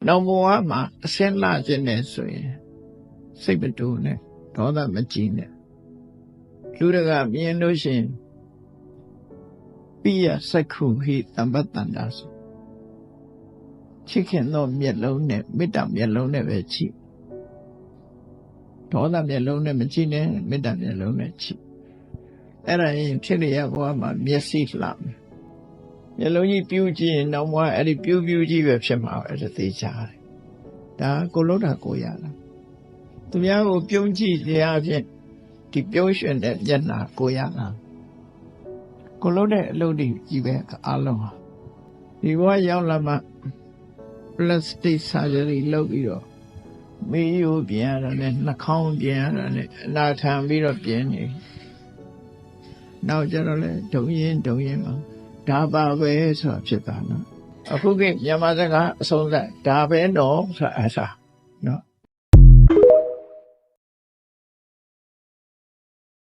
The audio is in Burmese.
နောင်ဘဝမှာအစင်းလာခြင်းနဲ့ဆိုရင်စိတ်မတူနဲ့ဒေါသမကြီးနဲ့လူတကာမြင်လို့ရှိရင်ပိယစက္ခုဟိတမ္ပတ္တန္တာဆိုချစ်ခင်သောမျက်လုံးနဲ့မေတ္တာမျက်လုံးနဲ့ပဲကြည့်ဒေါသမျက်လုံးနဲ့မကြည့်နဲ့မေတ္တာမျက်လုံးနဲ့ကြည့်အဲ့ဒါရင်ဖြစ်ရဘဝမှာမျက်စိလှမယ်မျက်လုံးကြီးပြူးကြည့်ရင်နောက်ဘဝအဲ့ဒီပြူးကြီးပဲဖြစ်မှာပဲသိကြတယ်ဒါကိုလို့တာကိုရတာသူများကိုပြုံးကြည့်ရဖြင့်ဒီပြုံးရွှင်တဲ့မျက်နှာကိုရတာကိုလို့တဲ့အလုပ်တွေကြီးပဲအားလုံးဟာဒီဘဝရောက်လာမှ plastic surgery လုပ်ပြီးတော့မေးရိုးပြင်ရတာနဲ့နှာခေါင်းပြင်ရတာနဲ့အနာခံပြီးတော့ပြင်နေနောက်ကျတော့လေဒုံရင်မှာဒါပါပဲဆိုတာဖြစ်တာနော်အခုကမြန်မာစကားအဆုံးသတ်ဒါပဲတော့ဆိုတာအဲ့ဒါနော်